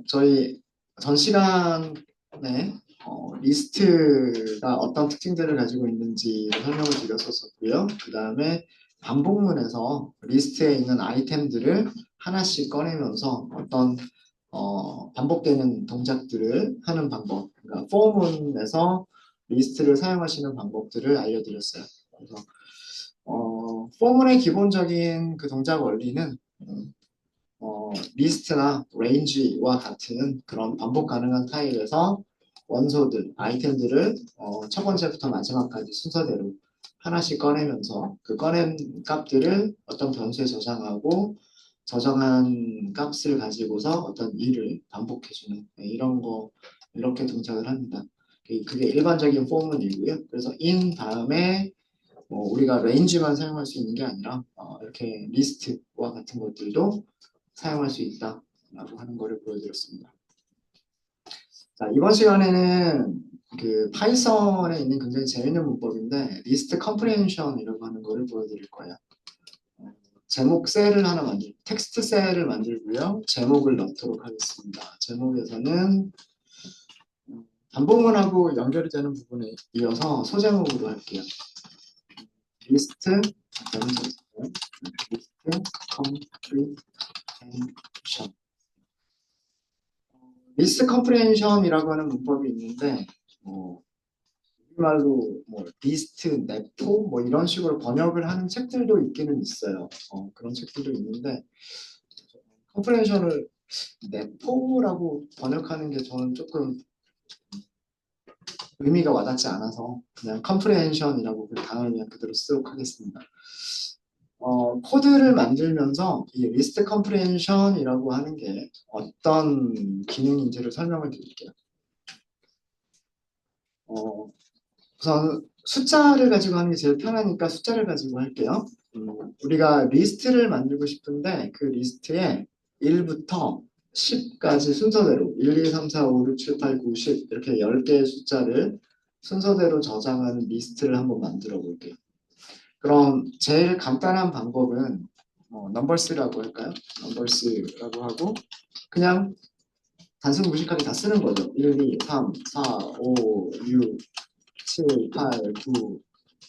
저희 전 시간에 리스트가 어떤 특징들을 가지고 있는지 설명을 드렸었고요. 그 다음에 반복문에서 리스트에 있는 아이템들을 하나씩 꺼내면서 어떤 반복되는 동작들을 하는 방법, 그러니까 포문에서 리스트를 사용하시는 방법들을 알려드렸어요. 그래서 포문의 기본적인 그 동작 원리는 리스트나 레인지와 같은 그런 반복 가능한 타입에서 원소들, 아이템들을 첫 번째부터 마지막까지 순서대로 하나씩 꺼내면서 그 꺼낸 값들을 어떤 변수에 저장하고 저장한 값을 가지고서 어떤 일을 반복해주는 이런 거 이렇게 동작을 합니다. 그게 일반적인 포문이고요. 그래서 in 다음에 우리가 레인지만 사용할 수 있는 게 아니라 이렇게 리스트와 같은 것들도 사용할 수 있다라고 하는 거를 보여드렸습니다. 자, 이번 시간에는 그 파이썬에 있는 굉장히 재밌는 문법인데 리스트 컴프리헨션이라고 하는 거를 보여드릴 거예요. 제목 셀을 하나 텍스트 셀을 만들고요. 제목을 넣도록 하겠습니다. 제목에서는 반복문하고 연결이 되는 부분에 이어서 소제목으로 할게요. 리스트 컴프리헨션. 리스트 컴프리헨션이라고 하는 문법이 있는데 우리말로 리스트, 네포 이런 식으로 번역을 하는 책들도 있기는 있어요. 그런 책들도 있는데 컴프리헨션을 네포라고 번역하는 게 저는 조금 의미가 와닿지 않아서 그냥 컴프리헨션이라고 그 단어를 그냥 그대로 쓰도록 하겠습니다. 코드를 만들면서 이 리스트 컴프리헨션이라고 하는 게 어떤 기능인지를 설명을 드릴게요. 우선 숫자를 가지고 하는 게 제일 편하니까 숫자를 가지고 할게요. 우리가 리스트를 만들고 싶은데 그 리스트에 1부터 10까지 순서대로 1, 2, 3, 4, 5, 6, 7, 8, 9, 10 이렇게 10개의 숫자를 순서대로 저장하는 리스트를 한번 만들어 볼게요. 그럼 제일 간단한 방법은 넘버스라고 할까요? 넘버스라고 하고 그냥 단순 무식하게 다 쓰는 거죠. 1, 2, 3, 4, 5, 6, 7, 8, 9,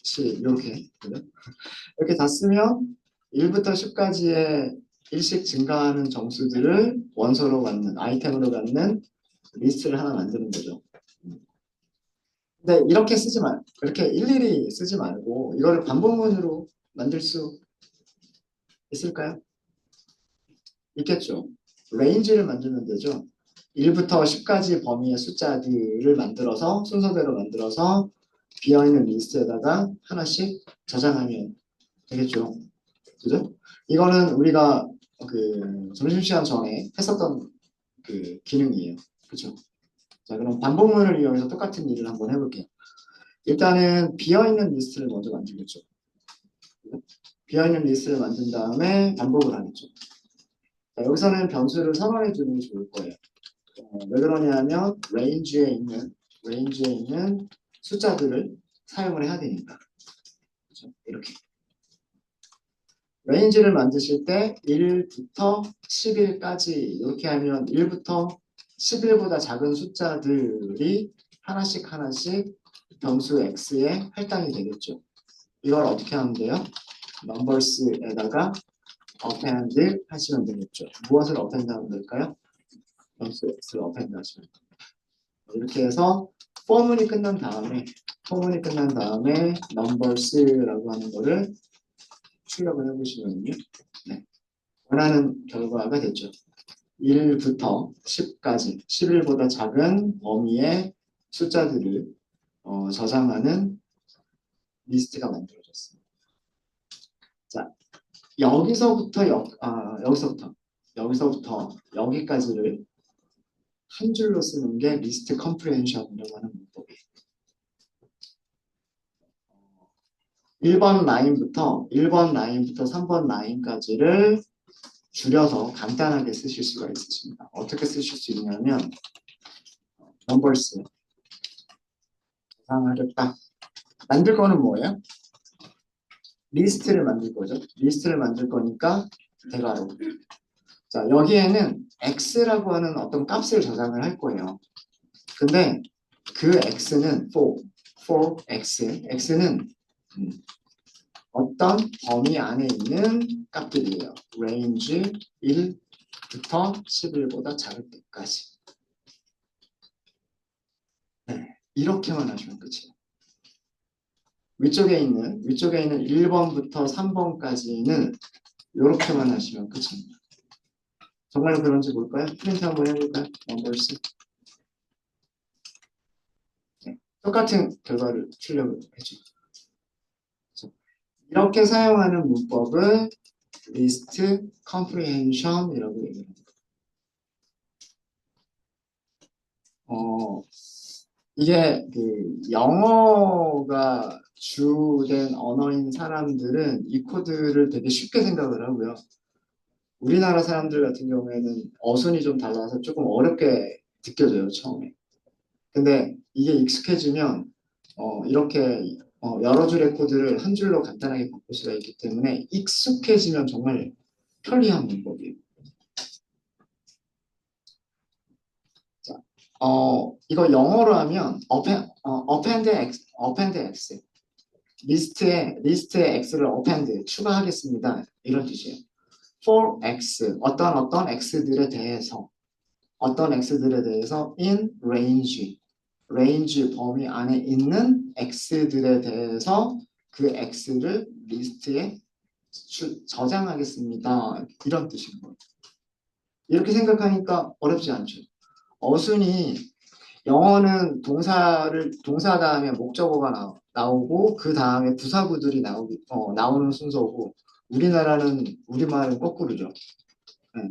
10 이렇게 그죠? 이렇게 다 쓰면 1부터 10까지의 일씩 증가하는 정수들을 원소로 갖는 아이템으로 갖는 리스트를 하나 만드는 거죠. 근데 이렇게 쓰지 말, 그렇게 일일이 쓰지 말고 이거를 반복문으로 만들 수 있을까요? 있겠죠. 레인지를 만들면 되죠. 1부터 10까지 범위의 숫자들을 만들어서 순서대로 만들어서 비어있는 리스트에다가 하나씩 저장하면 되겠죠. 그죠? 이거는 우리가 그 점심시간 전에 했었던 그 기능이에요. 그죠? 자, 그럼 반복문을 이용해서 똑같은 일을 한번 해볼게요. 일단은 비어있는 리스트를 먼저 만들겠죠. 비어있는 리스트를 만든 다음에 반복을 하겠죠. 자, 여기서는 변수를 선언해 주는 게 좋을 거예요. 왜 그러냐면 레인지에 있는 숫자들을 사용을 해야 되니까. 그렇죠? 이렇게. 레인지를 만드실 때 1부터 10일까지 이렇게 하면 1부터 10일보다 작은 숫자들이 하나씩 하나씩 변수 x에 할당이 되겠죠. 이걸 어떻게 하면 돼요? 넘버스에다가 append 하시면 되겠죠. 무엇을 append 하면 될까요? 변수 x를 append 하시면 됩니다. 이렇게 해서 포문이 끝난 다음에 numbers라고 하는 거를 출력을 해보시면요. 네, 원하는 결과가 됐죠. 1부터 10까지 11보다 작은 범위의 숫자들을 저장하는 리스트가 만들어졌습니다. 자, 여기서부터 여기까지를 한 줄로 쓰는 게 리스트 컴프리헨션이라고 하는 문법이에요. 1번 라인부터 3번 라인까지를 줄여서 간단하게 쓰실 수가 있으십니다. 어떻게 쓰실 수 있냐면 넘버스 계산하겠다. 만들 거는 뭐예요? 리스트를 만들 거죠. 리스트를 만들 거니까 대괄호. 자, 여기에는 x라고 하는 어떤 값을 저장을 할 거예요. 근데 그 x는 for x는 어떤 범위 안에 있는 값들이에요. range 1부터 11보다 작을 때까지. 네, 이렇게만 하시면 끝이에요. 위쪽에 있는 1번부터 3번까지는 이렇게만 하시면 끝입니다. 정말로 그런지 볼까요? 프린트 한번 해볼까요? 넘버스. 네, 똑같은 결과를 출력을 해줘. 이렇게 사용하는 문법을 list comprehension이라고 얘기합니다. 이게 그 영어가 주된 언어인 사람들은 이 코드를 되게 쉽게 생각을 하고요. 우리나라 사람들 같은 경우에는 어순이 좀 달라서 조금 어렵게 느껴져요, 처음에. 근데 이게 익숙해지면 이렇게 여러 줄의 코드를 한 줄로 간단하게 바꿀 수가 있기 때문에 익숙해지면 정말 편리한 문법이에요. 자, 이거 영어로 하면 append x 리스트에 x를 append 추가하겠습니다. 이런 뜻이에요. for x 어떤 x들에 대해서 in range 범위 안에 있는 x들에 대해서 그 x를 리스트에 저장하겠습니다. 이런 뜻인 거예요. 이렇게 생각하니까 어렵지 않죠. 어순이 영어는 동사 다음에 목적어가 나오고 그 다음에 부사구들이 나오는 순서고 우리말은 거꾸로죠. 네.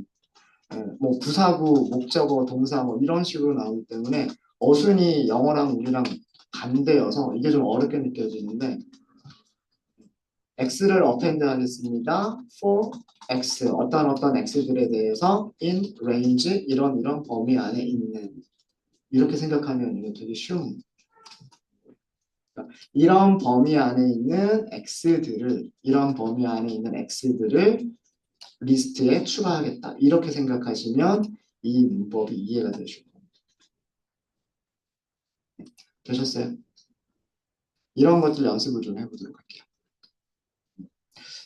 뭐 부사구, 목적어, 동사 뭐 이런 식으로 나오기 때문에 어순이 영어랑 우리랑 반대여서 이게 좀 어렵게 느껴지는데 x를 append 하겠습니다. for x 어떤 x들에 대해서 in range 이런 범위 안에 있는 이렇게 생각하면 이게 되게 쉬운 이런 범위 안에 있는 x들을 리스트에 추가하겠다. 이렇게 생각하시면 이 문법이 이해가 되실 겁니다. 되셨어요? 이런 것들 연습을 좀 해보도록 할게요.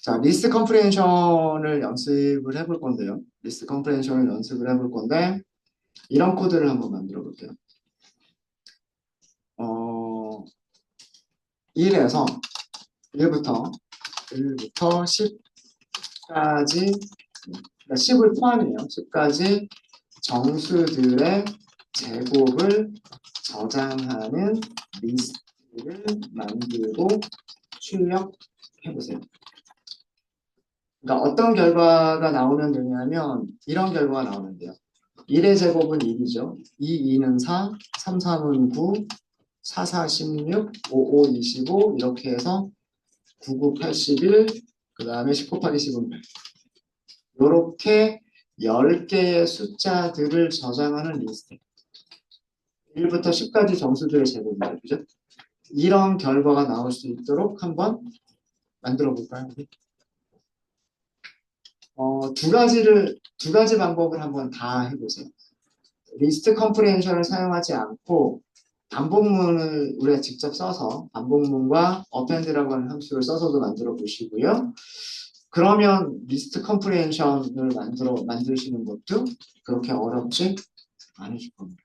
자, 리스트 컴프레hension을 연습을 해볼 건데요. 리스트 컴프레hension을 연습을 해볼 건데 이런 코드를 한번 만들어 볼게요. 1에서 1부터 10까지 10을 포함해요. 10까지 정수들의 제곱을 저장하는 리스트를 만들고 출력해보세요. 그러니까 어떤 결과가 나오면 되냐면 이런 결과가 나오는데요. 1의 제곱은 1이죠. 2는 4, 3, 3은 9, 4, 4, 16, 5, 5, 25 이렇게 해서 9, 9, 81, 그 다음에 10 곱하기 10은 8. 이렇게 10개의 숫자들을 저장하는 리스트. 1부터 10까지 정수들의 제곱입니다. 그죠? 이런 결과가 나올 수 있도록 한번 만들어 볼까요? 두 가지 방법을 한번 다 해보세요. 리스트 컴프레hension을 사용하지 않고 반복문을 우리가 직접 써서 반복문과 append라고 하는 함수를 써서도 만들어 보시고요. 그러면 리스트 컴프레hension을 만드시는 것도 그렇게 어렵지 않으실 겁니다.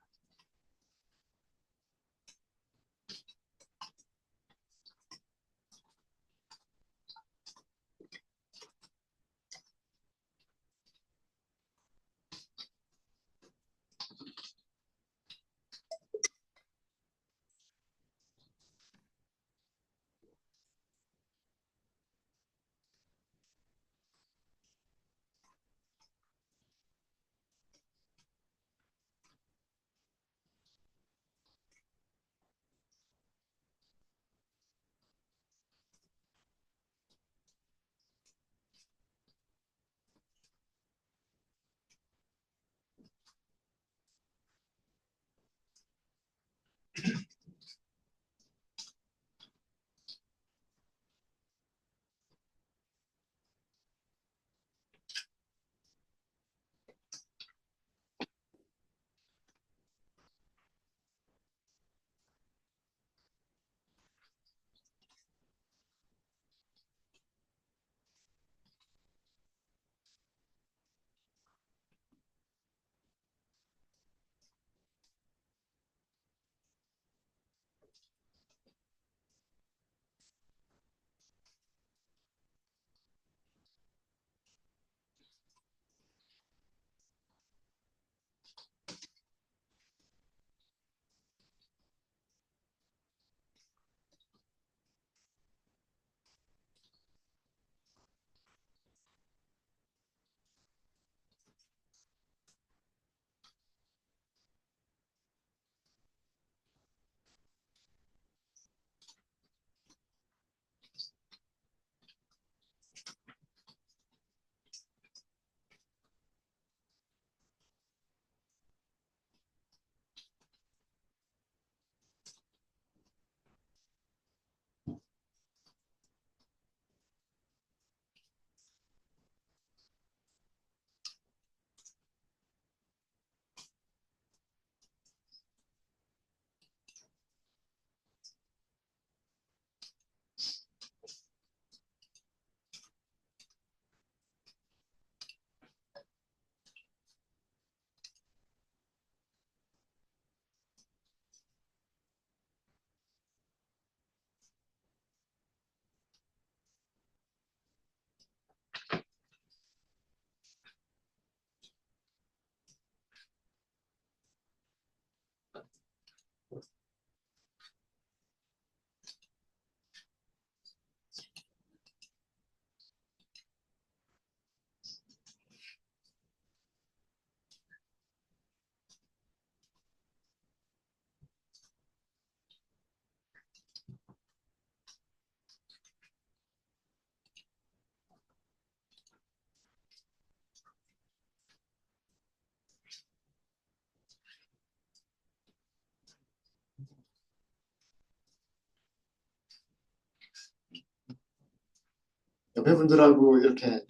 옆에 분들하고 이렇게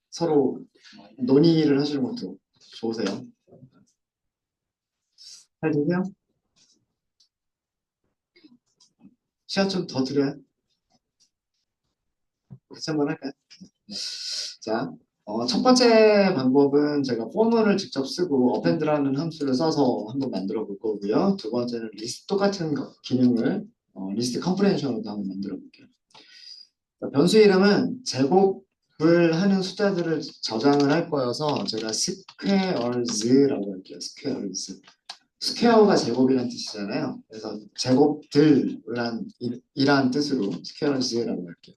서로 논의를 하시는 것도 좋으세요? 잘 되세요? 시간 좀 더 드려요? 같이 한번 할까요? 자, 첫 번째 방법은 제가 포문을 직접 쓰고 어펜드라는 함수를 써서 한번 만들어 볼 거고요. 두 번째는 리스트 똑같은 기능을 리스트 컴프레hen션으로도 한번 만들어 볼게요. 자, 변수 이름은 제곱을 하는 숫자들을 저장을 할 거여서 제가 squares라고 할게요. squares. 스퀘어가 제곱이란 뜻이잖아요. 그래서 제곱들이란 이란 뜻으로 squares라고 할게요.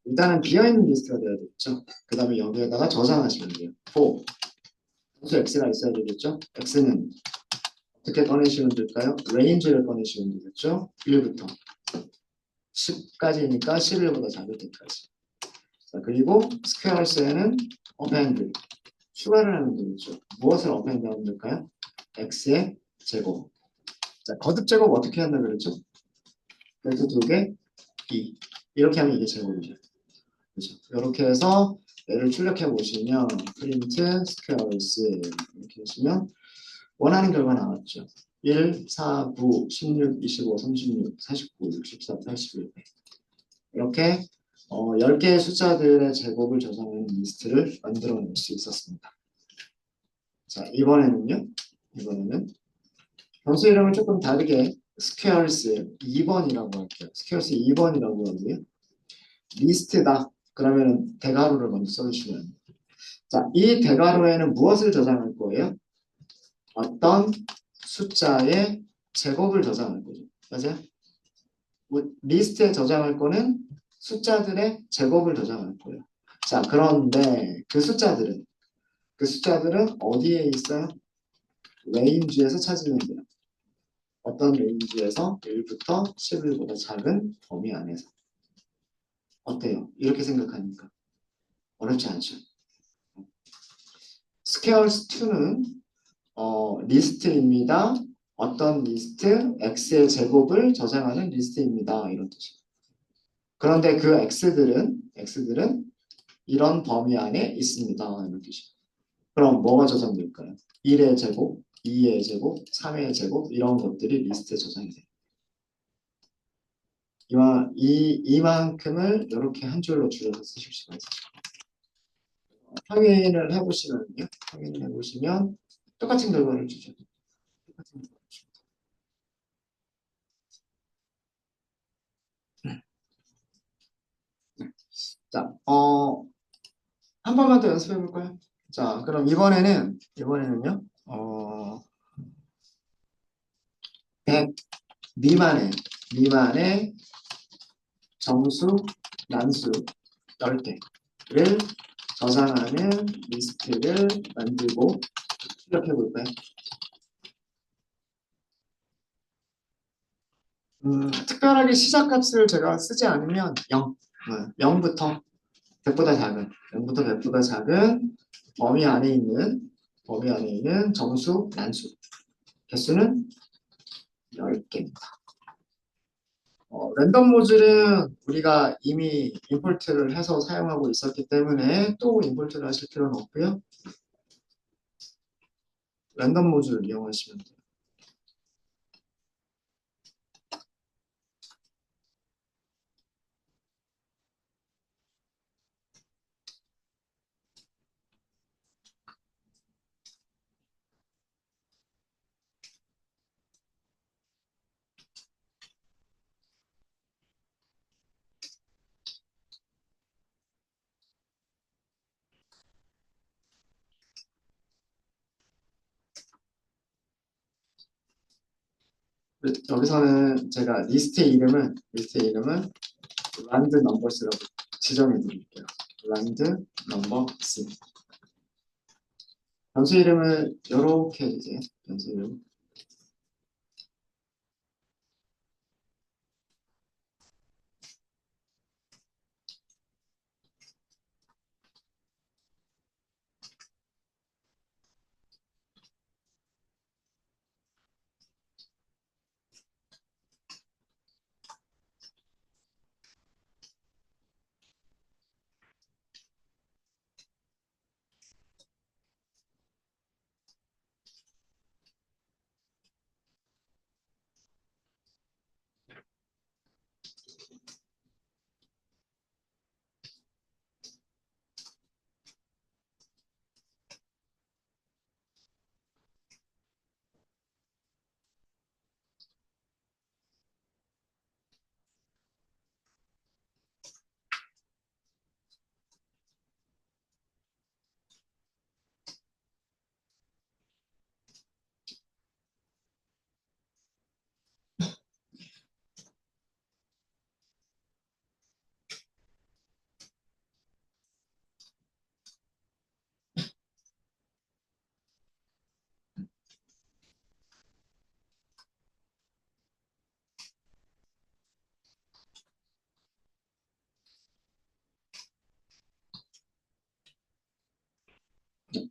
일단은 비어있는 리스트가 돼야 되겠죠. 그 다음에 여기에다가 저장하시면 돼요. for 함수 x가 있어야 되겠죠. x는 어떻게 꺼내시면 될까요? range를 꺼내시면 되겠죠. 1부터 10까지니까 11보다 작을 때까지. 자, 그리고 squares에는 append 추가를 하면 되겠죠. 무엇을 append 하면 될까요? x의 제곱. 자, 거듭 제곱 어떻게 한다 그랬죠? 그래서 두 개, 2. 이렇게 하면 이게 제곱이죠. 그렇죠. 이렇게 해서 얘를 출력해 보시면 print squares 이렇게 하시면 원하는 결과 나왔죠. 1, 4, 9, 16, 25, 36, 49, 64, 81, 100 이렇게 10개의 숫자들의 제곱을 저장하는 리스트를 만들어낼 수 있었습니다. 자, 이번에는 변수 이름을 조금 다르게 squares 2번이라고 할게요. squares 2번이라고 하고요. 리스트다. 그러면 대괄호를 먼저 써주시면 합니다. 자, 이 대괄호에는 무엇을 저장할 거예요? 어떤 숫자의 제곱을 저장할 거죠. 맞아요? 리스트에 저장할 거는 숫자들의 제곱을 저장할 거예요. 자, 그런데 그 숫자들은 어디에 있어요? 레인지에서 찾으면 돼요. 어떤 레인지에서 1부터 11보다 작은 범위 안에서. 어때요? 이렇게 생각하니까. 어렵지 않죠? squares2는 리스트입니다. 어떤 리스트, x의 제곱을 저장하는 리스트입니다. 이런 뜻이에요. 그런데 그 x들은 이런 범위 안에 있습니다. 이런 뜻이에요. 그럼 뭐가 저장될까요? 1의 제곱, 2의 제곱, 3의 제곱 이런 것들이 리스트에 저장이 돼요. 이만큼을 이렇게 한 줄로 줄여서 쓰실 수가 있어요. 확인을 해보시면 똑같은 결과를 주죠. 똑같은 결과를 주죠. 자, 한 번만 더 연습해 볼까요? 자, 그럼 이번에는요, 100 미만의 정수, 난수 10개를 저장하는 리스트를 만들고 출력해 볼까요? 특별하게 시작값을 제가 쓰지 않으면 0부터 100보다 작은 범위 안에 있는 정수, 난수 개수는 10개입니다. 랜덤 모듈은 우리가 이미 임포트를 해서 사용하고 있었기 때문에 또 임포트를 하실 필요는 없고요. 랜덤 모듈을 이용하시면 돼요. 여기서는 제가 리스트의 이름은 rand numbers라고 지정해 드릴게요. rand numbers. 변수 이름을 이렇게 해주세요. 변수 이름.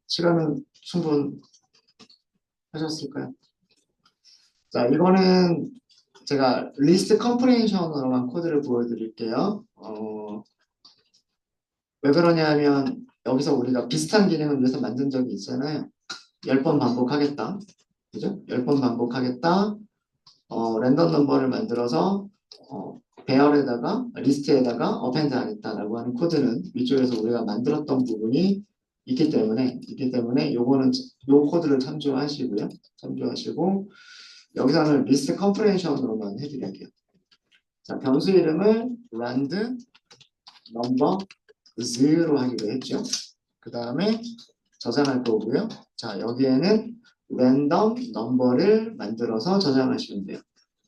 시간은 충분하셨을까요? 자, 이거는 제가 리스트 컴프레hension으로만 코드를 보여드릴게요. 왜 그러냐면 여기서 우리가 비슷한 기능을 위해서 만든 적이 있잖아요. 10번 반복하겠다. 그죠? 10번 반복하겠다. 랜덤 넘버를 만들어서 배열에다가 리스트에다가 어펜드 하겠다라고 하는 코드는 위쪽에서 우리가 만들었던 부분이 있기 때문에 요거는 요 코드를 참조하시고요. 참조하시고 여기서는 리스트 컴프레hension으로만 해드릴게요. 자, 변수 이름을 rand number 0로 하기로 했죠. 그 다음에 저장할 거고요. 자, 여기에는 랜덤 넘버를 만들어서 저장하시면 돼요.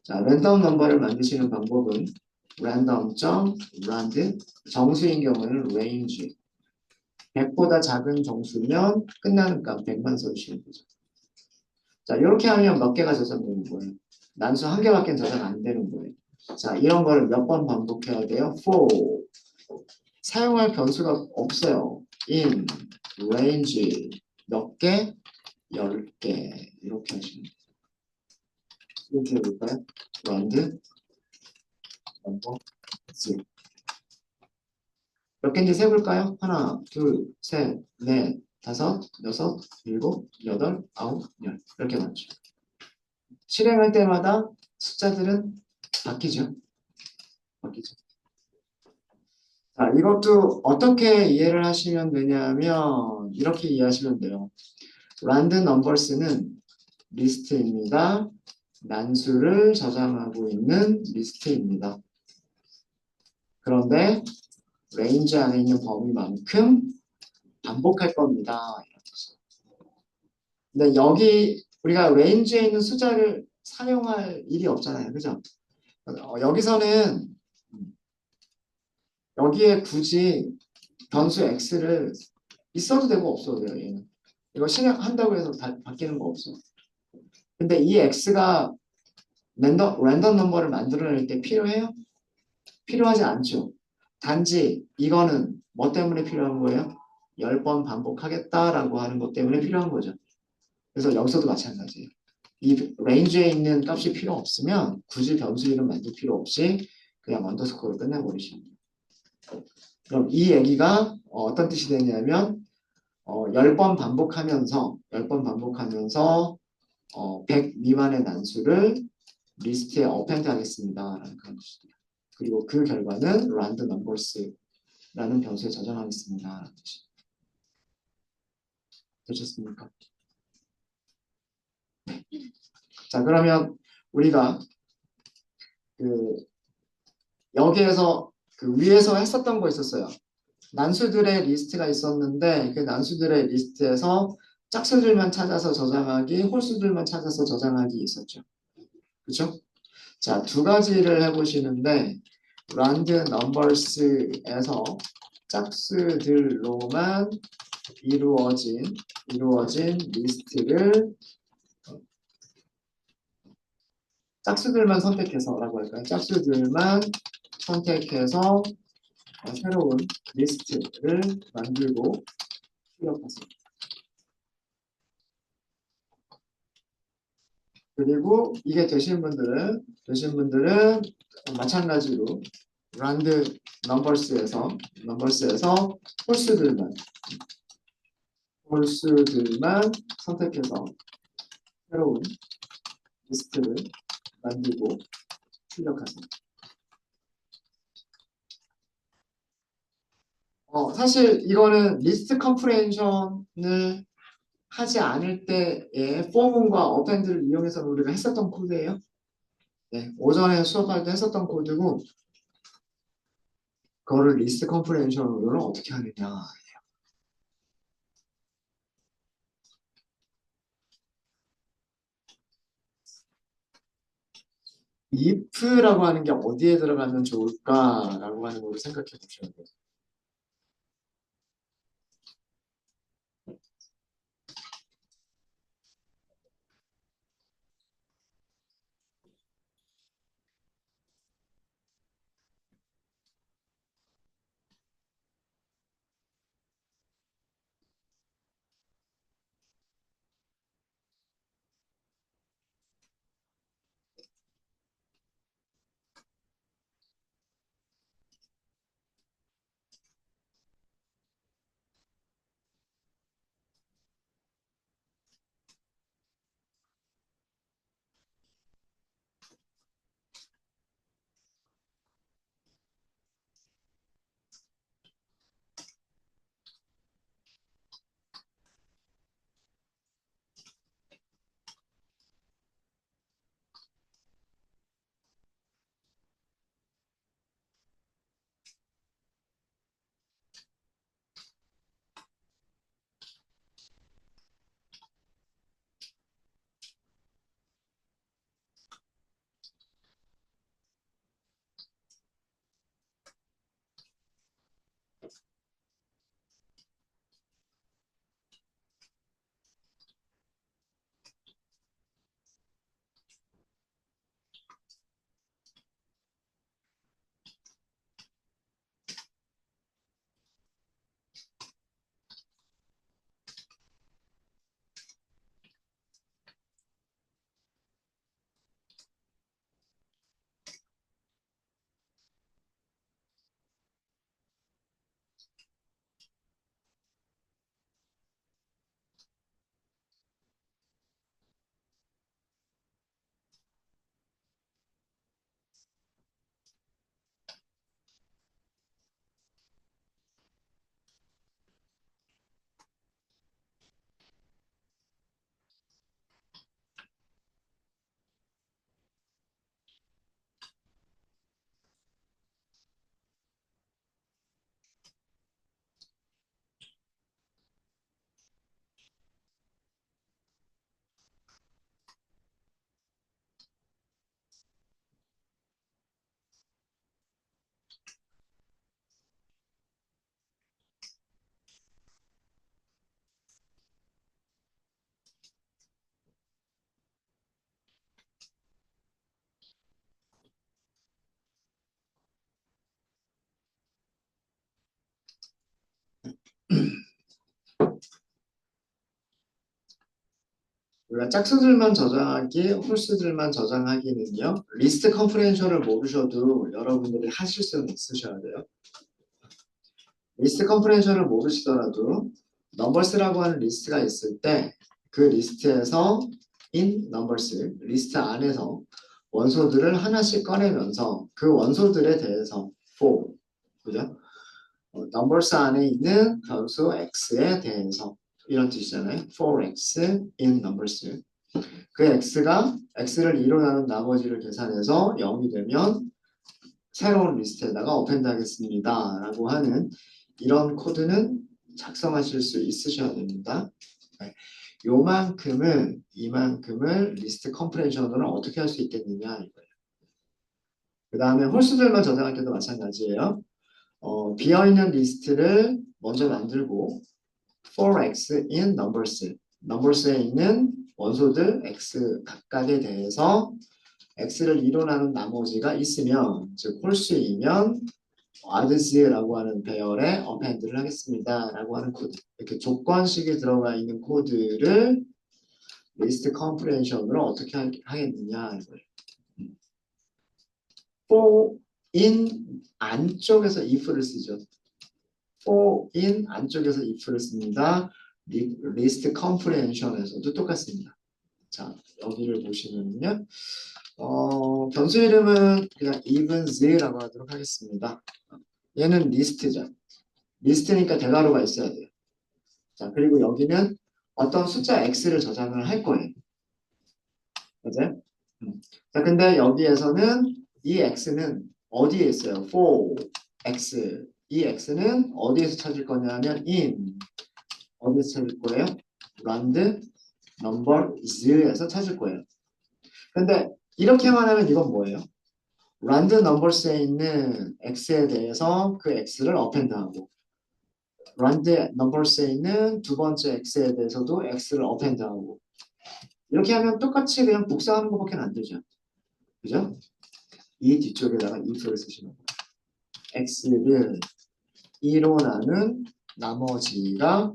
자, 랜덤 넘버를 만드시는 방법은 random.rand 정수인 경우는 range 100보다 작은 정수면 끝나는 값 100만 써주시면 되죠. 자, 이렇게 하면 몇 개가 저장되는 거예요? 난수 한 개밖에 저장 안 되는 거예요. 자, 이런 거를 몇 번 반복해야 돼요? for 사용할 변수가 없어요. in range 몇 개? 10개 이렇게 하시면 돼요. 이렇게 해볼까요? rand 넘버 몇 개인지 세볼까요? 하나, 둘, 셋, 넷, 다섯, 여섯, 일곱, 여덟, 아홉, 열 이렇게 많죠. 실행할 때마다 숫자들은 바뀌죠. 바뀌죠. 자, 이것도 어떻게 이해를 하시면 되냐면 이렇게 이해하시면 돼요. rand numbers는 리스트입니다. 난수를 저장하고 있는 리스트입니다. 그런데 range 안에 있는 범위만큼 반복할 겁니다. 근데 여기 우리가 range에 있는 숫자를 사용할 일이 없잖아요. 그죠? 여기서는 여기에 굳이 변수 x를 있어도 되고 없어도 돼요. 얘는. 이거 실행한다고 해서 바뀌는 거 없어. 근데 이 x가 랜덤 넘버를 만들어낼 때 필요해요? 필요하지 않죠. 단지 이거는 뭐 때문에 필요한 거예요? 10번 반복하겠다라고 하는 것 때문에 필요한 거죠. 그래서 여기서도 마찬가지예요. 이 레인지에 있는 값이 필요 없으면 굳이 변수 이름 만들 필요 없이 그냥 언더스코어로 끝내버리시면 돼요. 그럼 이 얘기가 어떤 뜻이 되냐면 10번 반복하면서 100 미만의 난수를 리스트에 어펜드 하겠습니다. 라는 그런 뜻이에요. 그리고 그 결과는 rand numbers라는 변수에 저장하겠습니다. 라는 뜻이에요. 되셨습니까? 자, 그러면 우리가 그 여기에서 그 위에서 했었던 거 있었어요. 난수들의 리스트가 있었는데 그 난수들의 리스트에서 짝수들만 찾아서 저장하기, 홀수들만 찾아서 저장하기 있었죠. 그렇죠? 자, 두 가지를 해보시는데 rand numbers에서 짝수들로만 이루어진 리스트를 짝수들만 선택해서라고 할까요? 짝수들만 선택해서 새로운 리스트를 만들고 출력하세요. 그리고 이게 되신 분들은 마찬가지로 rand numbers에서 홀수들만 선택해서 새로운 리스트를 만들고 출력하세요. 사실 이거는 리스트 컴프레hension을 하지 않을 때의 for문과 어펜드를 이용해서 우리가 했었던 코드예요. 네, 오전에 수업할 때 했었던 코드고 그거를 리스트 컴프레hension으로는 어떻게 하느냐. if라고 하는 게 어디에 들어가면 좋을까라고 하는 거를 생각해 보셔야 돼요. 우리가 짝수들만 저장하기, 홀수들만 저장하기는요. 리스트 컴프레hen션을 모르셔도 여러분들이 하실 수는 있으셔야 돼요. 리스트 컴프레hen션을 모르시더라도 넘버스라고 하는 리스트가 있을 때 그 리스트에서 in numbers, 리스트 안에서 원소들을 하나씩 꺼내면서 그 원소들에 대해서 for, 그죠? numbers 안에 있는 변수 x에 대해서 이런 뜻이잖아요. for x in numbers. 그 x를 2로 나눈 나머지를 계산해서 0이 되면 새로운 리스트에다가 어펜드 하겠습니다. 라고 하는 이런 코드는 작성하실 수 있으셔야 됩니다. 네. 이만큼을 리스트 컴프레hension으로 어떻게 할 수 있겠느냐 이거예요. 그 다음에 홀수들만 저장할 때도 마찬가지예요. 비어있는 리스트를 먼저 만들고 for x in numbers에 있는 원소들 x 각각에 대해서 x를 2로 나눈 나머지가 있으면 즉 홀수이면 adds라고 하는 배열에 append를 하겠습니다 라고 하는 코드, 이렇게 조건식이 들어가 있는 코드를 리스트 컴프레hension으로 어떻게 하겠느냐 이거예요. for in 안쪽에서 if를 쓰죠. for in 안쪽에서 if를 씁니다. 리스트 컴프레hension에서도 똑같습니다. 자, 여기를 보시면요. 변수 이름은 그냥 evens라고 하도록 하겠습니다. 얘는 리스트죠. 리스트니까 대괄호가 있어야 돼요. 자, 그리고 여기는 어떤 숫자 x를 저장을 할 거예요. 맞아요? 자, 근데 여기에서는 이 x는 어디에 있어요? for x. 이 x는 어디에서 찾을 거냐면 in. 어디에서 찾을 거예요? round numbers에서 찾을 거예요. 근데 이렇게만 하면 이건 뭐예요? round numbers에 있는 x에 대해서 그 x를 append하고 round numbers에 있는 두 번째 x에 대해서도 x를 append하고 이렇게 하면 똑같이 그냥 복사하는 것밖에 안 되죠. 그죠? 이 뒤쪽에다가 if를 쓰시는 거예요. x를 2로 나눈 나머지가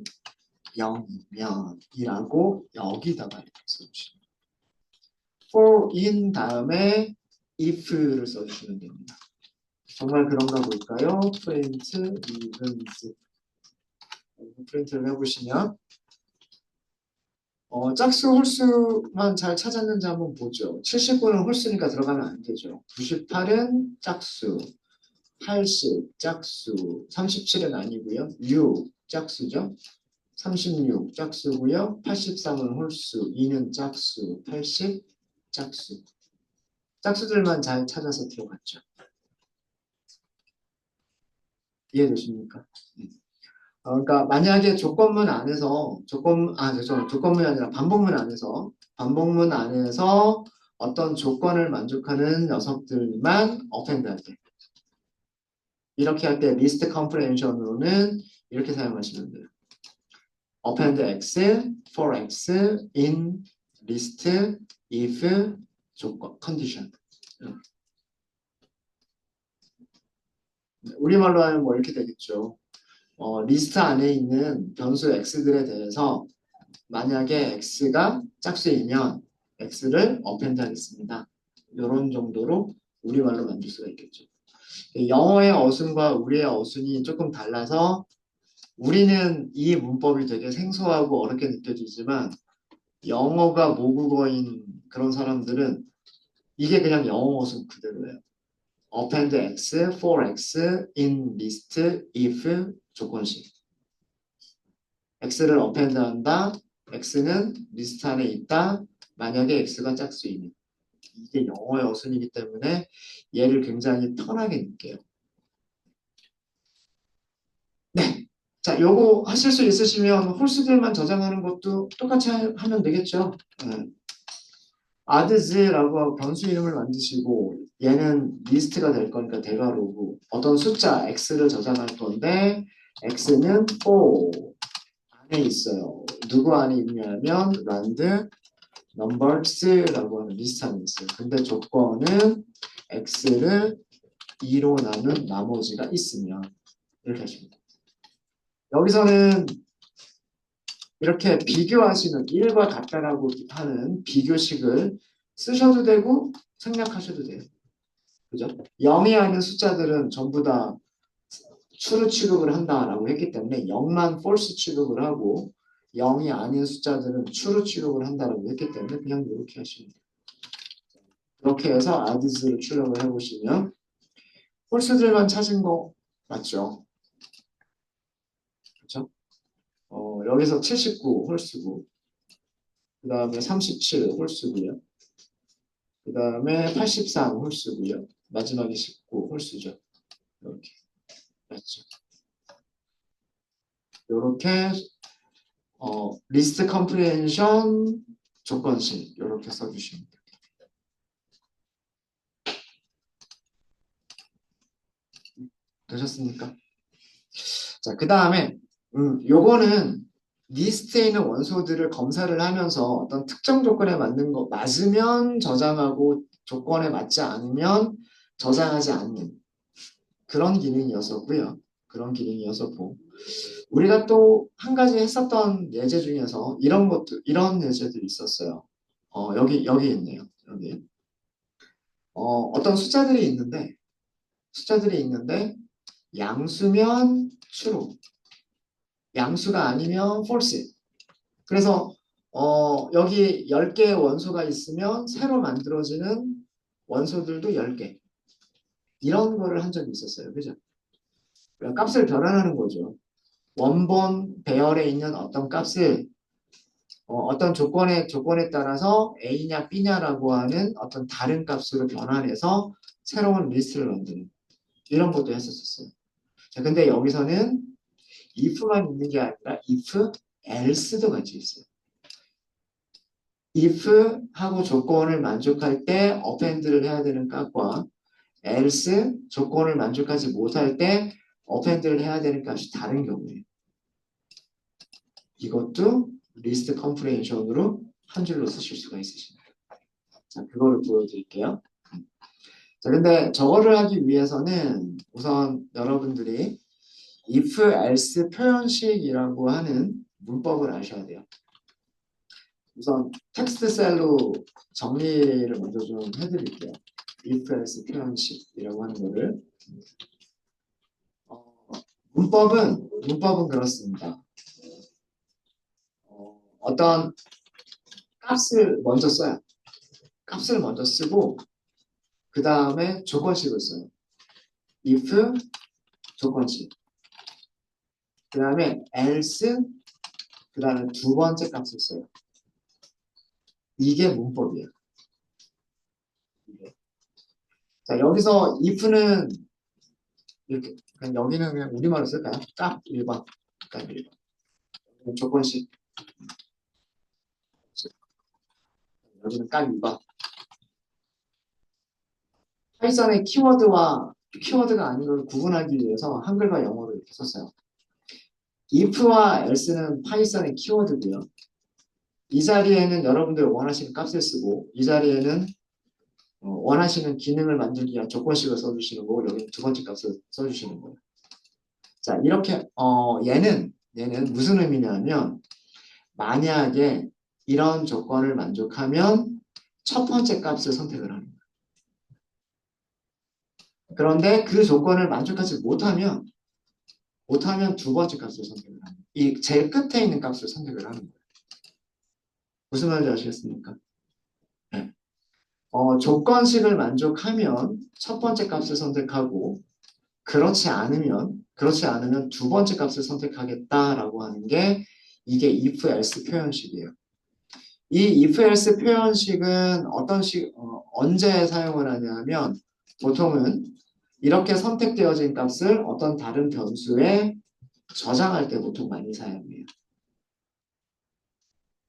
0면이라고 여기다가 이렇게 써주시면 돼요. for in 다음에 if를 써주시면 됩니다. 정말 그런가 볼까요? print evens 프린트를 해보시면 짝수 홀수만 잘 찾았는지 한번 보죠. 79는 홀수니까 들어가면 안 되죠. 98은 짝수, 80 짝수, 37은 아니고요. 6 짝수죠. 36 짝수고요. 83은 홀수, 2는 짝수, 80 짝수. 짝수들만 잘 찾아서 들어갔죠. 이해되십니까? 그러니까 만약에 조건문 안에서 조건문이 아니라 반복문 안에서 어떤 조건을 만족하는 녀석들만 append 할 때, 이렇게 할 때 리스트 컴프레hension으로는 이렇게 사용하시면 돼요. append x, for x, in, list, if, 조건, condition. 우리말로 하면 뭐 이렇게 되겠죠. 리스트 안에 있는 변수 x들에 대해서 만약에 x가 짝수이면 x를 append 하겠습니다. 이런 정도로 우리말로 만들 수가 있겠죠. 영어의 어순과 우리의 어순이 조금 달라서 우리는 이 문법이 되게 생소하고 어렵게 느껴지지만 영어가 모국어인 그런 사람들은 이게 그냥 영어 어순 그대로예요. append x, for x, in list, if 조건식. x를 append 한다. x는 리스트 안에 있다. 만약에 x가 짝수이면. 이게 영어의 어순이기 때문에 얘를 굉장히 편하게 느껴요. 네. 자, 요거 하실 수 있으시면 홀수들만 저장하는 것도 똑같이 하면 되겠죠. adds라고 변수 이름을 만드시고 얘는 리스트가 될 거니까 대괄호고 어떤 숫자 x를 저장할 건데 x는 for 안에 있어요. 누구 안에 있냐면 round numbers라고 하는 리스트 안에 있어요. 근데 조건은 x를 2로 나눈 나머지가 있으면 이렇게 하시면 돼요. 여기서는 이렇게 비교하시는 1과 같다라고 하는 비교식을 쓰셔도 되고 생략하셔도 돼요. 그죠? 0이 아닌 숫자들은 전부 다 true 취급을 한다라고 했기 때문에 0만 false 취급을 하고 0이 아닌 숫자들은 true 취급을 한다라고 했기 때문에 그냥 이렇게 하시면 돼요. 이렇게 해서 ads를 출력을 해보시면 홀수들만 찾은 거 맞죠? 그렇죠? 여기서 79 홀수고 그 다음에 37 홀수고요. 그 다음에 83 홀수고요. 마지막에 19 홀수죠. 이렇게 맞죠? 이렇게 리스트 컴프리헨션 조건식 이렇게 써주시면 돼요. 되셨습니까? 자, 그 다음에 요거는 리스트에 있는 원소들을 검사를 하면서 어떤 특정 조건에 맞는 거 맞으면 저장하고 조건에 맞지 않으면 저장하지 않는 그런 기능이었었고요. 그런 기능이었었고 우리가 또 한 가지 했었던 예제 중에서 이런 것도 이런 예제들이 있었어요. 여기 있네요. 여기 어떤 숫자들이 있는데 양수면 true, 양수가 아니면 false. 그래서 여기 10개의 원소가 있으면 새로 만들어지는 원소들도 10개. 이런 거를 한 적이 있었어요. 그죠? 그러니까 값을 변환하는 거죠. 원본 배열에 있는 어떤 값을 어떤 조건에 따라서 A냐 B냐라고 하는 어떤 다른 값으로 변환해서 새로운 리스트를 만드는 이런 것도 했었어요. 자, 근데 여기서는 if만 있는 게 아니라 if, else도 같이 있어요. if 하고 조건을 만족할 때 append를 해야 되는 값과 else 조건을 만족하지 못할 때 append를 해야 되는 값이 다른 경우에요. 이것도 리스트 컴프레hension으로 한 줄로 쓰실 수가 있으십니다. 자, 그거를 보여드릴게요. 자, 근데 저거를 하기 위해서는 우선 여러분들이 if, else 표현식이라고 하는 문법을 아셔야 돼요. 우선 텍스트 셀로 정리를 먼저 좀 해드릴게요. if, else 표현식이라고 하는 거를 문법은 그렇습니다. 어떤 값을 먼저 써요. 값을 먼저 쓰고 그 다음에 조건식을 써요. if 조건식. 그 다음에 else 그 다음에 두 번째 값을 써요. 이게 문법이에요. 이게. 자, 여기서 if는 이렇게 그냥 여기는 그냥 우리말로 쓸까요? 딱 1번. 딱 1번. 조건식. 여기는 딱 2번. 파이썬의 키워드와 키워드가 아닌 걸 구분하기 위해서 한글과 영어로 이렇게 썼어요. if와 else는 파이썬의 키워드고요. 이 자리에는 여러분들 원하시는 값을 쓰고 이 자리에는 원하시는 기능을 만들기 위한 조건식을 써주시는 거고 여기는 두 번째 값을 써주시는 거예요. 자, 이렇게 얘는 무슨 의미냐면 만약에 이런 조건을 만족하면 첫 번째 값을 선택을 하는 거예요. 그런데 그 조건을 만족하지 못하면 두 번째 값을 선택을 하는 거예요. 이 제일 끝에 있는 값을 선택을 하는 거예요. 무슨 말인지 아시겠습니까? 네. 조건식을 만족하면 첫 번째 값을 선택하고 그렇지 않으면 두 번째 값을 선택하겠다라고 하는 게 이게 if else 표현식이에요. 이 if else 표현식은 언제 사용을 하냐면 보통은 이렇게 선택되어진 값을 어떤 다른 변수에 저장할 때 보통 많이 사용해요.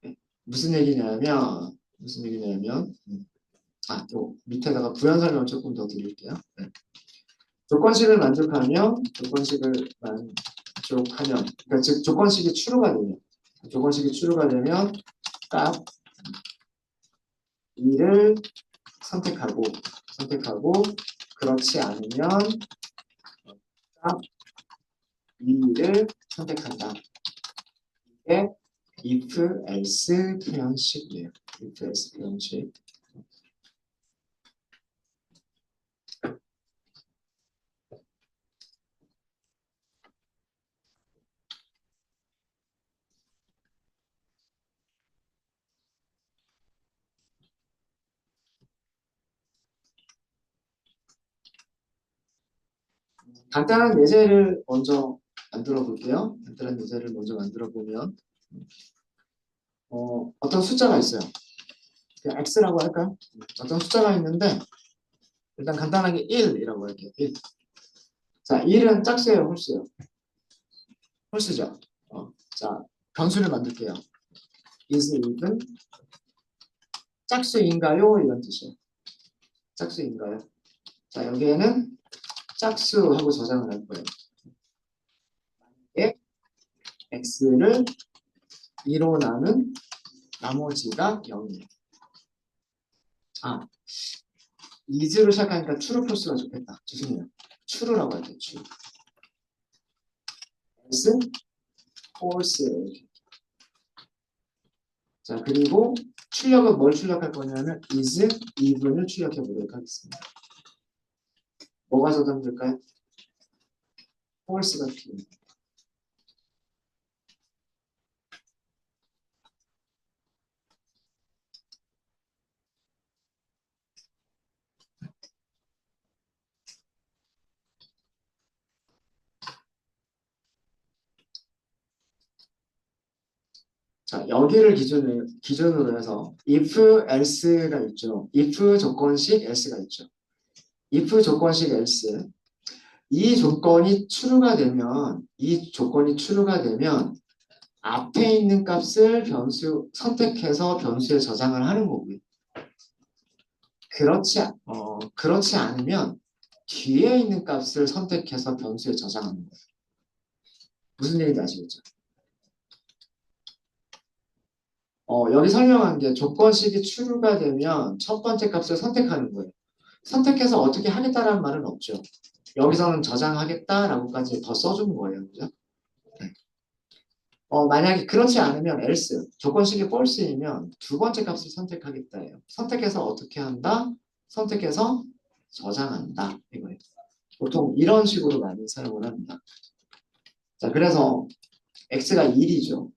네. 무슨 얘기냐면 또 밑에다가 부연 설명 조금 더 드릴게요. 네. 조건식을 만족하면 그러니까 즉 조건식이 true가 되면 값 2를 선택하고 그렇지 않으면 값 2를 선택한다. 이게 if else 표현식이에요. if else 표현식. 간단한 예제를 먼저 만들어 볼게요. 간단한 예제를 먼저 만들어 보면 어떤 숫자가 있어요. 그냥 x라고 할까요? 어떤 숫자가 있는데 일단 간단하게 1이라고 할게요. 1. 자, 1은 짝수예요, 홀수예요? 홀수죠. 자, 변수를 만들게요. is even 짝수인가요? 이런 뜻이에요. 짝수인가요? 자, 여기에는 짝수하고 저장을 할 거예요. 예? x를 2로 나눈 나머지가 0이에요. 아, is로 시작하니까 true, false가 좋겠다. 죄송해요. true라고 할게요. true. else, false. 이렇게. 자, 그리고 출력은 뭘 출력할 거냐면 is, even을 출력해 보도록 하겠습니다. 뭐가 저장될까요? false가 필요해요. 자, 여기를 기준으로 해서 if, else가 있죠. if 조건식 else가 있죠. if 조건식 else. 이 조건이 true가 되면 앞에 있는 값을 선택해서 변수에 저장을 하는 거고요. 그렇지 않으면 뒤에 있는 값을 선택해서 변수에 저장하는 거예요. 무슨 얘기인지 아시겠죠? 여기 설명한 게 조건식이 true가 되면 첫 번째 값을 선택하는 거예요. 선택해서 어떻게 하겠다라는 말은 없죠. 여기서는 저장하겠다라고까지 더 써준 거예요. 그죠? 네. 만약에 그렇지 않으면 else, 조건식이 false이면 두 번째 값을 선택하겠다예요. 선택해서 어떻게 한다? 선택해서 저장한다. 이거예요. 보통 이런 식으로 많이 사용을 합니다. 자, 그래서 x가 1이죠.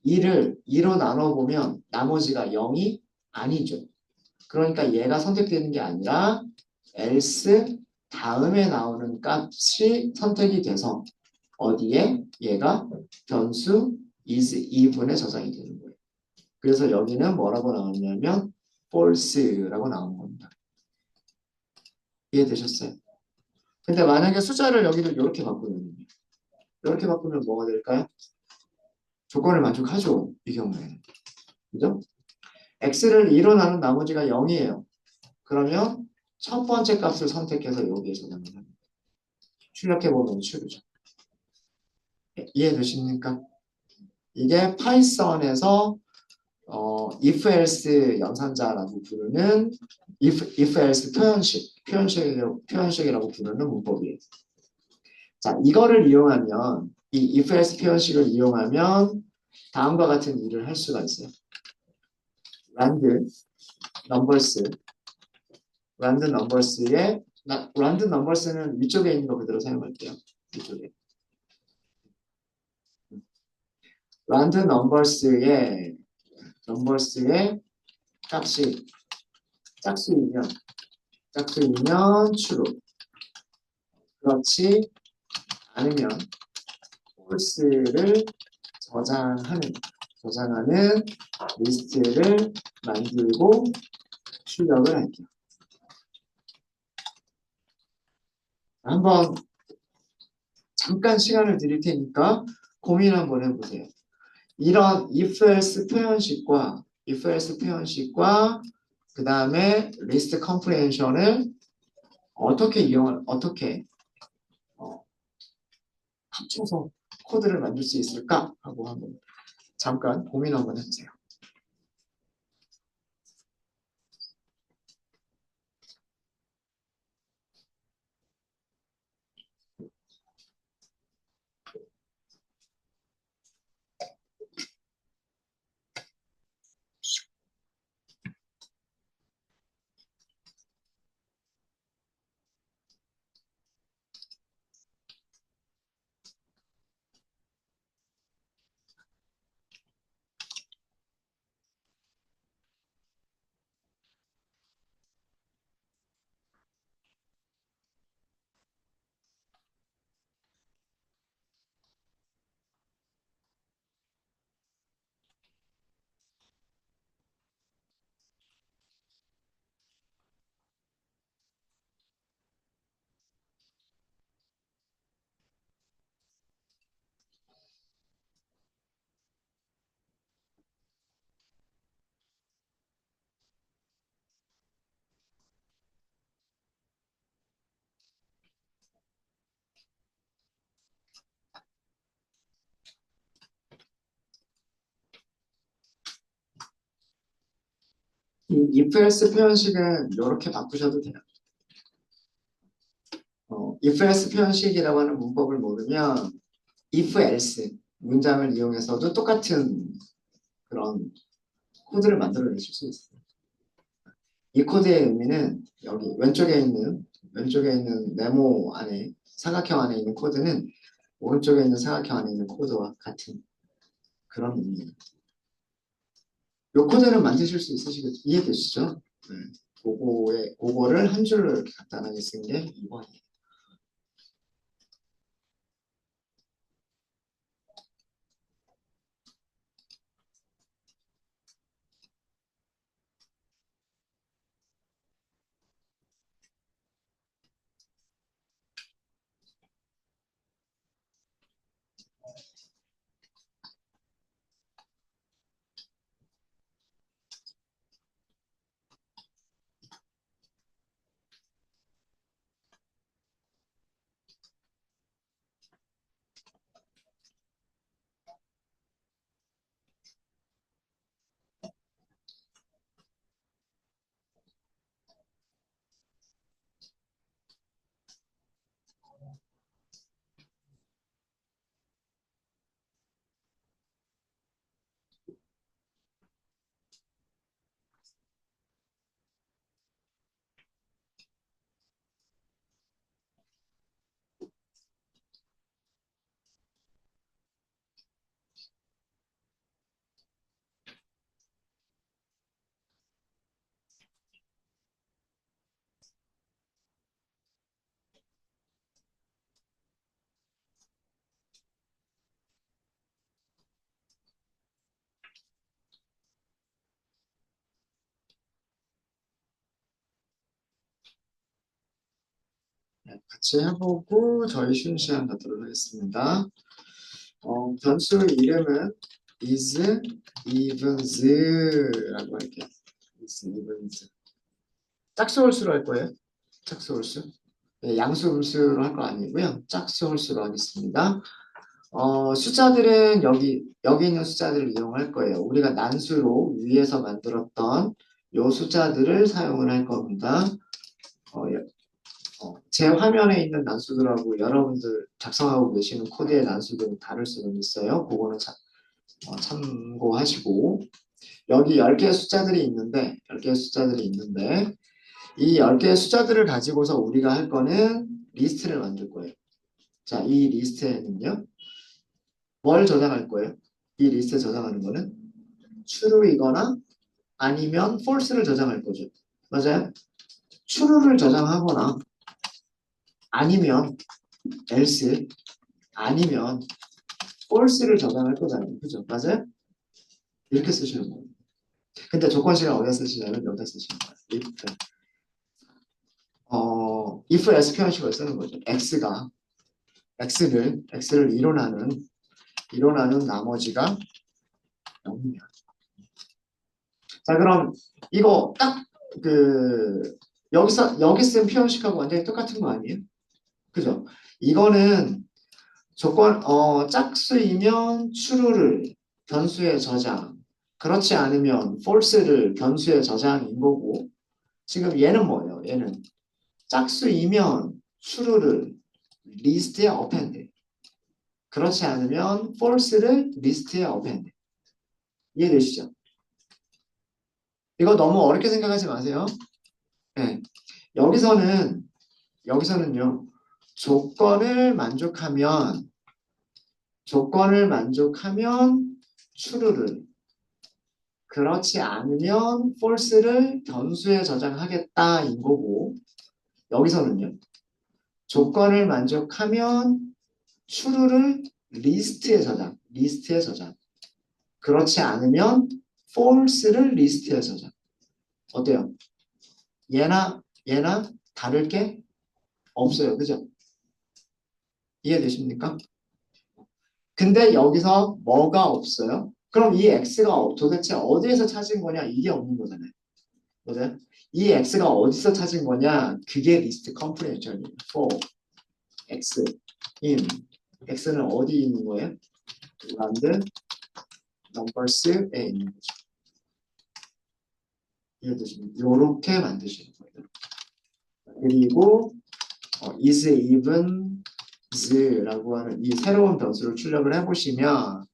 2를 2로 나눠보면 나머지가 0이 아니죠. 그러니까 얘가 선택되는 게 아니라 else 다음에 나오는 값이 선택이 돼서 어디에 얘가 변수 is even에 저장이 되는 거예요. 그래서 여기는 뭐라고 나왔냐면 false라고 나온 겁니다. 이해되셨어요? 근데 만약에 숫자를 여기를 이렇게 바꾸면 이렇게 바꾸면 뭐가 될까요? 조건을 만족하죠. 이 경우에는. 그죠? x를 2로 나눈 나머지가 0이에요. 그러면 첫 번째 값을 선택해서 여기에 저장을 합니다. 출력해보면 true죠. 이해되십니까? 이게 파이썬에서 if else 연산자라고 부르는 if else 표현식이라고 부르는 문법이에요. 자, 이거를 이용하면 이 if else 표현식을 이용하면 다음과 같은 일을 할 수가 있어요. rand numbers의 rand numbers는 위쪽에 있는 거 그대로 사용할게요. 위쪽에 rand numbers의 값이 짝수이면 true. 그렇지 않으면 false를 저장하는 리스트를 만들고 출력을 할게요. 한번 잠깐 시간을 드릴 테니까 고민 한번 해보세요. 이런 if else 표현식과 그 다음에 리스트 컴프레hension을 어떻게 합쳐서 코드를 만들 수 있을까 하고 한번 잠깐 고민 한번 해주세요. 이 if else 표현식은 이렇게 바꾸셔도 돼요. if else 표현식이라고 하는 문법을 모르면 if else 문장을 이용해서도 똑같은 그런 코드를 만들어내실 수 있어요. 이 코드의 의미는 여기 왼쪽에 있는 네모 안에 사각형 안에 있는 코드는 오른쪽에 있는 사각형 안에 있는 코드와 같은 그런 의미예요. 이 코드는 만드실 수 있으시겠죠? 이해되시죠? 네. 그거를 한 줄로 이렇게 간단하게 쓴 게 2번이에요. 네, 같이 해보고 저희 쉬는 시간 갖도록 하겠습니다. 변수 이름은 is, evens라고 할게요. is, evens. 짝수홀수로 할 거예요. 짝수홀수. 네, 양수, 음수로 할 거 아니고요. 짝수홀수로 하겠습니다. 숫자들은 여기 있는 숫자들을 이용할 거예요. 우리가 난수로 위에서 만들었던 요 숫자들을 사용을 할 겁니다. 어, 제 화면에 있는 난수들하고 여러분들 작성하고 계시는 코드의 난수들은 다를 수는 있어요. 그거는 참고하시고 여기 10개의 숫자들이 있는데 이 10개의 숫자들을 가지고서 우리가 할 거는 리스트를 만들 거예요. 자, 이 리스트에는요. 뭘 저장할 거예요? 이 리스트에 저장하는 거는 true이거나 아니면 false를 저장할 거죠. 맞아요? true를 저장하거나 아니면 else 아니면 false를 저장할 거잖아요. 그죠? 맞아요? 이렇게 쓰시는 거예요. 근데 조건식을 어디다 쓰시냐면 여기다 쓰시는 거예요. if else 표현식을 쓰는 거죠. x를 이론하는 나머지가 0이면. 자, 그럼 이거 딱 여기 쓴 표현식하고 완전히 똑같은 거 아니에요? 그죠? 이거는 짝수이면 true를 변수에 저장, 그렇지 않으면 false를 변수에 저장인 거고, 지금 얘는 뭐예요? 얘는 짝수이면 true를 리스트에 append, 그렇지 않으면 false를 리스트에 append. 이해되시죠? 이거 너무 어렵게 생각하지 마세요. 네. 여기서는요, 조건을 만족하면 true를, 그렇지 않으면 false를 변수에 저장하겠다인 거고, 여기서는요, 조건을 만족하면 true를 리스트에 저장, 그렇지 않으면 false를 리스트에 저장. 어때요? 얘나 다를 게 없어요. 그죠? 이해되십니까? 근데 여기서 뭐가 없어요? 그럼 이 x가 도대체 어디에서 찾은 거냐? 이게 없는 거잖아요. 맞아요? 이 x가 어디서 찾은 거냐? 그게 리스트 컴프레hension이에요. for x in x는 어디 있는 거예요? rand numbers에 있는 거죠. 이해되십니까? 요렇게 만드시는 거예요. 그리고 is even 라고 하는 이 새로운 변수를 출력을 해보시면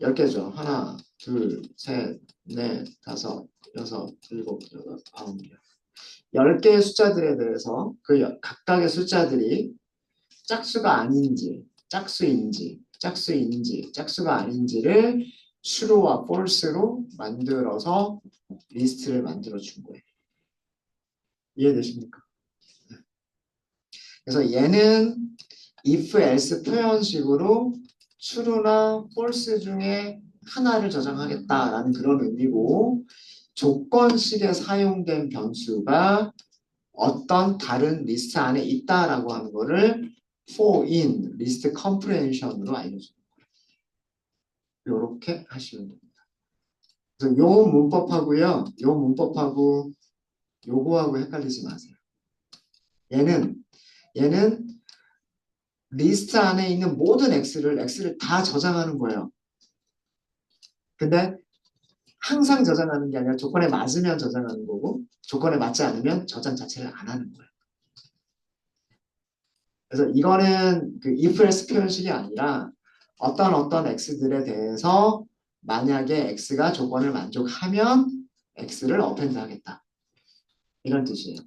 10개죠. 하나, 둘, 셋, 넷, 다섯, 여섯, 일곱, 여덟, 아홉 개. 10개의 숫자들에 대해서 그 각각의 숫자들이 짝수가 아닌지, 짝수가 아닌지를 true와 false로 만들어서 리스트를 만들어 준 거예요. 이해되십니까? 그래서 얘는 if, else 표현식으로 true나 false 중에 하나를 저장하겠다라는 그런 의미고 조건식에 사용된 변수가 어떤 다른 리스트 안에 있다라고 하는 거를 for in 리스트 comprehension으로 알려줍니다. 이렇게 하시면 됩니다. 그래서 요 문법하고요, 요 문법하고 요거하고 헷갈리지 마세요. 얘는 리스트 안에 있는 모든 x를 다 저장하는 거예요. 근데 항상 저장하는 게 아니라 조건에 맞으면 저장하는 거고 조건에 맞지 않으면 저장 자체를 안 하는 거예요. 그래서 이거는 그 if else 표현식이 아니라 어떤 x들에 대해서 만약에 x가 조건을 만족하면 x를 append 하겠다. 이런 뜻이에요.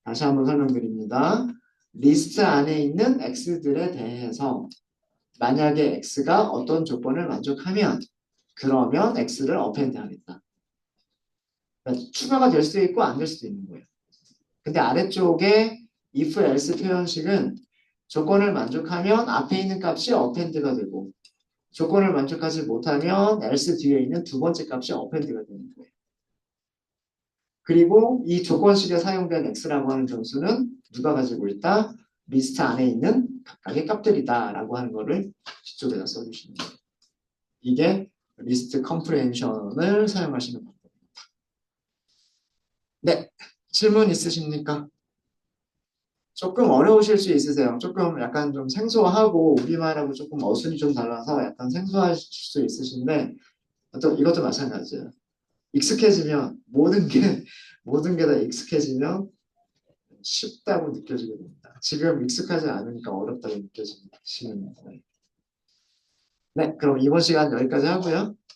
다시 한번 설명드립니다. 리스트 안에 있는 x들에 대해서 만약에 x가 어떤 조건을 만족하면 그러면 x를 append 하겠다. 그러니까 추가가 될 수도 있고 안 될 수도 있는 거예요. 근데 아래쪽에 if else 표현식은 조건을 만족하면 앞에 있는 값이 append가 되고 조건을 만족하지 못하면 else 뒤에 있는 두 번째 값이 append가 되는 거예요. 그리고 이 조건식에 사용된 x라고 하는 변수는 누가 가지고 있다? 리스트 안에 있는 각각의 값들이다 라고 하는 거를 뒤쪽에다 써주시는 거예요. 이게 리스트 컴프레hension을 사용하시는 방법입니다. 네, 질문 있으십니까? 조금 어려우실 수 있으세요. 조금 약간 좀 생소하고 우리말하고 조금 어순이 좀 달라서 약간 생소하실 수 있으신데 또 이것도 마찬가지예요. 익숙해지면 모든 게 다 익숙해지면 쉽다고 느껴지게 됩니다. 지금 익숙하지 않으니까 어렵다고 느껴지시는 거예요. 네, 그럼 이번 시간 여기까지 하고요.